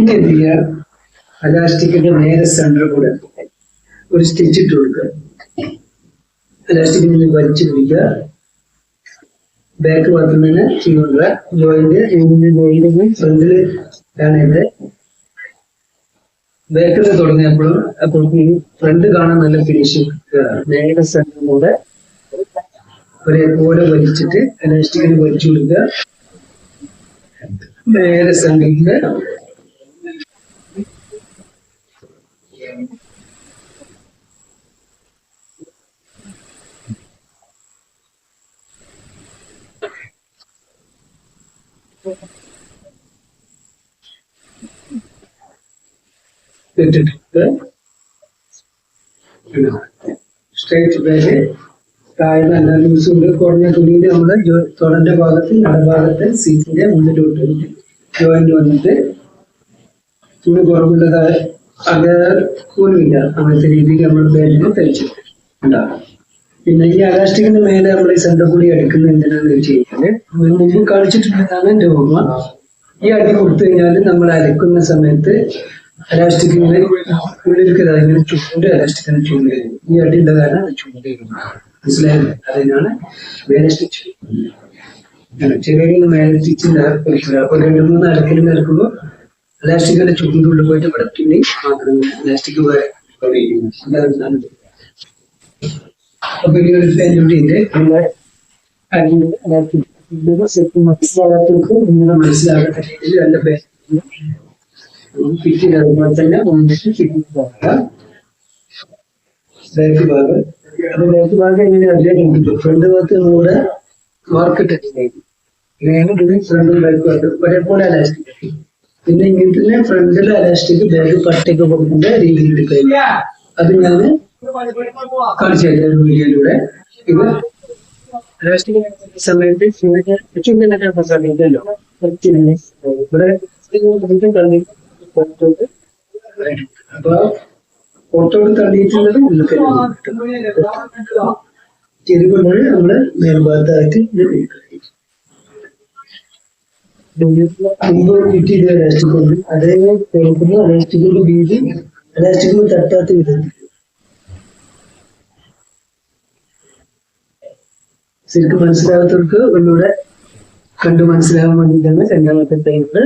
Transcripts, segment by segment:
ഇനി എന്ത് ചെയ്യുക, അലാസ്റ്റിക്കിന്റെ നേരെ സെന്റർ കൂടെ ഒരു സ്റ്റിച്ച് ഇട്ട് കൊടുക്കുക. അലാസ്റ്റിക്കിന് വലിച്ചു പിടിക്കുക. ബാക്ക് ഭാഗത്ത് തന്നെ ചെയ്യുക. ജോയിന്റ് ഫ്രണ്ടില് ആണ് ഇവിടെ. ബാക്കിൽ നിന്ന് തുടങ്ങിയപ്പോഴും അപ്പോൾ ഫ്രണ്ട് കാണാൻ നല്ല ഫിനിഷിങ്. നേരെ സെന്റർ കൂടെ ഒരേപോലെ വലിച്ചിട്ട് അലാസ്റ്റിക്കിന് വലിച്ചു കൊടുക്കുക. നേരെ സെന്ററില് ഇട്ടിട്ട് സ്ട്രൈറ്റ് ബാക്ക് താഴെ നല്ല ലൂസ് കൊണ്ട് കുറഞ്ഞ തുണിയിൽ നമ്മള് തൊടന്റെ ഭാഗത്ത് നടഭാഗത്ത് സീറ്റിന്റെ മുന്നിലോട്ട് ജോയിന്റ് വന്നിട്ട് തുണി കുറവുള്ളതായ അത് പോലുമില്ല. അങ്ങനത്തെ രീതിയിൽ നമ്മൾ ബാൻഡിന് തയ്ച്ചിട്ടുണ്ടാകും. പിന്നെ ഈ അലാസ്റ്റിക്കിന്റെ മേലെ നമ്മൾ ഈ സെന്റർ കൂടി അടിക്കുന്നത് എന്തിനാണെന്ന് വെച്ച് കഴിഞ്ഞാല് മുമ്പ് കാണിച്ചിട്ടുള്ളതാണ് എന്റെ ഓർമ്മ. ഈ അടി കൊടുത്തു കഴിഞ്ഞാൽ നമ്മൾ അലക്കുന്ന സമയത്ത് അലാസ്റ്റിക്കിന്റെ ഉള്ളിലേക്ക് ഇങ്ങനെ ചുണ്ട് അലാസ്റ്റിക്കിന് ചുണ്ട് വരും. ഈ അടിയുടെ കാരണം ചുണ്ട് വരുന്നു. മനസ്സിലായില്ലേ? അതിനാണ് മേലെ സ്റ്റിച്ച്. ചെറിയ മേലെ സ്റ്റിച്ചിന്റെ അപ്പൊ 2-3 അലക്കലും നിൽക്കുമ്പോൾ അലാസ്റ്റിക്കിന്റെ ചുണ്ടിന്റെ ഉള്ളിൽ പോയിട്ട് ഇവിടെ തുന്നി മാത്രമേ അലാസ്റ്റിക് അതാണ്. അപ്പൊ ഈ ഒരു പാൻറ്റുണ്ടിന്റെ മനസ്സിലാകത്ത രീതിയിൽ നല്ല ഫിറ്റ് ചെയ്ത് അതുപോലെ തന്നെ ബാക്ക് ഭാഗം. അപ്പൊ ബാക്ക് ഭാഗം എങ്ങനെ അതിലേക്ക് ഫ്രണ്ട് ഭാഗത്ത് നമ്മുടെ മാർക്കിട്ടിട്ടുണ്ടായിരുന്നു. ഫ്രണ്ടും ബാക്ക് ഭാഗത്ത് ഒരേപോലെ അലാസ്റ്റിക്. പിന്നെ ഇങ്ങനെ തന്നെ ഫ്രണ്ടിലെ അലാസ്റ്റിക് ബാക്ക് പട്ടയ്ക്ക് കൊടുക്കേണ്ട രീതിയിൽ എടുക്കുക. അത് ഞാൻ കാണിച്ചു തരാം വീഡിയോയിലൂടെ. ഇത് അലാസ്റ്റിക് സമയത്ത് സമയത്തല്ലോ ഇവിടെ അപ്പൊ പുറത്തോട്ട് തള്ളിയിട്ടുള്ളത് ചെരുകൊണ്ട് നമ്മള് മേൽഭാഗത്തായിട്ട് മുമ്പ് ഫിറ്റ് ചെയ്ത അലാസ്റ്റിക് ഉണ്ട്. അതേ കേൾക്കുന്ന അലാസ്റ്റിക്കിന്റെ വീതി അലാസ്റ്റിക്കിന് തട്ടാത്ത വിധം ശരിക്കും മനസ്സിലാകാത്തവർക്ക് ഒന്നുകൂടെ കണ്ടു മനസ്സിലാകാൻ വേണ്ടിയിട്ടാണ് രണ്ടാമത്തെ ടൈമില്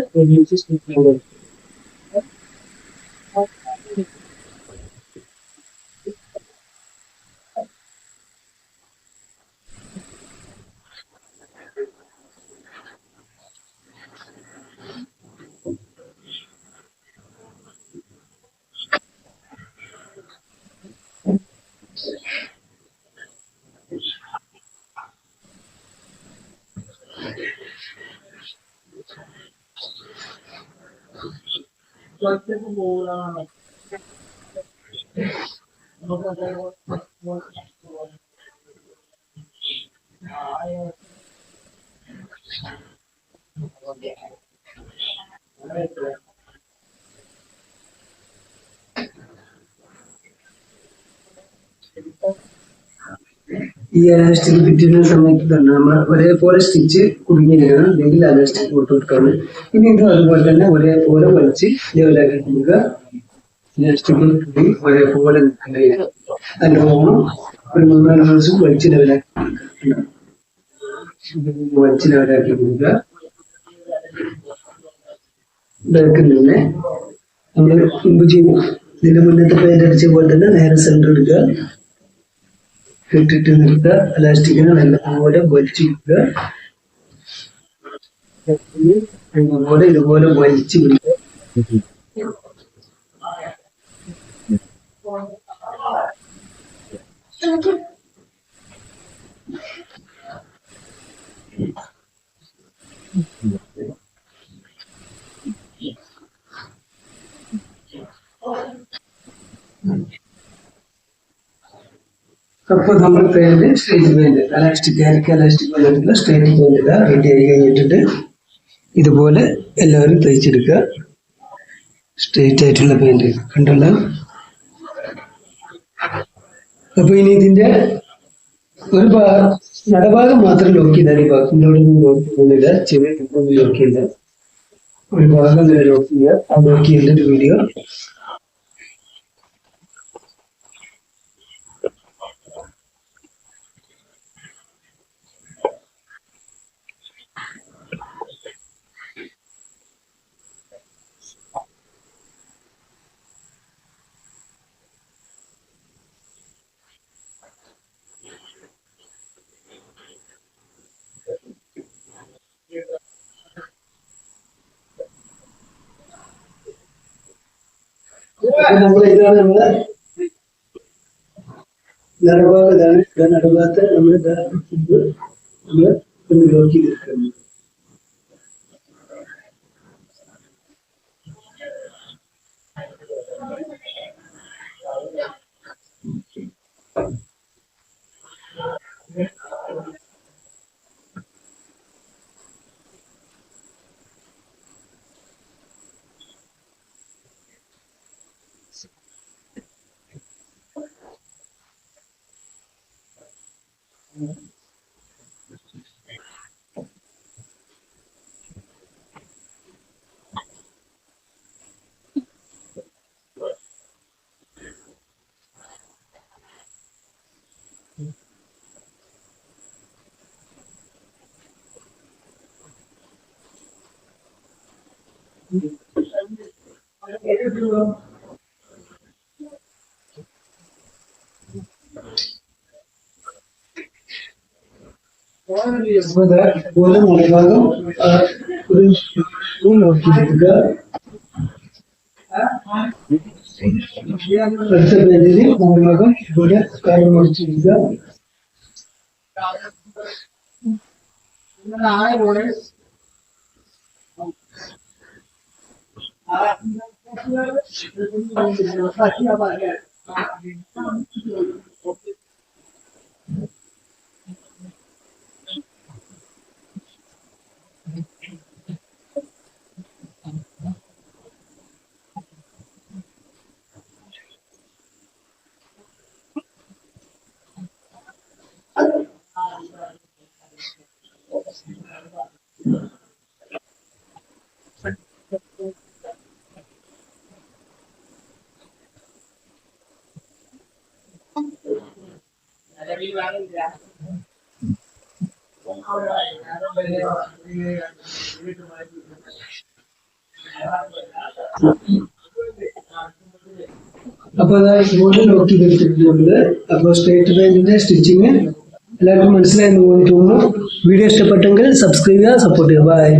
ഈ അലാസ്റ്റിക് ഫിറ്റ് ചെയ്യുന്ന സമയത്ത് തന്നെ നമ്മൾ ഒരേപോലെ സ്റ്റിച്ച് കുടുങ്ങിയാണ് അല്ലെങ്കിൽ അലാസ്റ്റിക് കൊടുത്തു കൊടുക്കാണ്. ഇനി ഇത് അതുപോലെ തന്നെ ഒരേപോലെ വലിച്ച് ലെവലാക്കി കൊടുക്കുക. അലാസ്റ്റിക് ഒരേപോലെ അതിന്റെ ഓണം ഒരു 3-4 ദിവസം വലിച്ച് ലെവലാക്കി കൊടുക്കുക. വലിച്ച് ലെവലാക്കി കൊടുക്കുക. ബാക്കിൽ നിന്ന് നമ്മൾ മുമ്പ് ചെയ്യും ഇതിന്റെ മുന്നത്തെ പെയിന്റ് അടിച്ച പോലെ തന്നെ നേരെ സെന്റർ എടുക്കുക. ഇട്ടിട്ട് നിർത്തുക. അലാസ്റ്റിക്കിനെ നല്ലപോലെ വലിച്ചു വിടുക. ഇതുപോലെ വലിച്ചു വിടുക. അപ്പൊ നമ്മൾ പെയിന്റ് സ്ട്രേറ്റ് പെയിന്റ് അലാസ്റ്റിക് വന്നിട്ടുള്ള സ്ട്രേറ്റ് പെയിന്റ് റെഡി ആയി കഴിഞ്ഞിട്ടുണ്ട്. ഇതുപോലെ എല്ലാവരും തയ്ച്ചെടുക്കുക. സ്ട്രേറ്റ് ആയിട്ടുള്ള പെയിന്റ് കണ്ടല്ലോ. അപ്പൊ ഇനി ഇതിന്റെ ഒരു നടഭാഗം മാത്രം ലോക്ക് ചെയ്താൽ ഈ ബാക്കിൻ്റെ ലോക്ക് ചെയ്യുന്നില്ല. ചെറിയ ലോക്ക് ചെയ്ത ഒരു ഭാഗം ലോക്ക് ചെയ്യുക. ആ ലോക്ക് ചെയ്തിട്ട് വീഡിയോ നമ്മൾ ഇതാണ് നമ്മളെ നടുഭാഗം. ഇതാണ് നടുഭാഗത്ത് നമ്മൾ ഒന്ന് ലോക്ക് ചെയ്തെടുക്കുന്നത്. ഒരു നടുഭാഗം ഒരു നോക്കിയെടുക്കുക. അടുത്ത പേജിൽ നടുഭാഗം ഇവിടെ കാര്യം മുറിച്ചിരിക്കുക. അപ്പൊ ഇങ്ങോട്ട് ലോക്ക് ചെയ്തെടുത്തിട്ടുണ്ട്. അപ്പൊ സ്ട്രേറ്റ് പാന്റിന്റെ സ്റ്റിച്ചിങ് എല്ലാവർക്കും മനസ്സിലായെന്ന് തോന്നുന്നു. വീഡിയോ ഇഷ്ടപ്പെട്ടെങ്കിൽ സബ്സ്ക്രൈബ് ചെയ്യുക, സപ്പോർട്ട് ചെയ്യുക. ബൈ.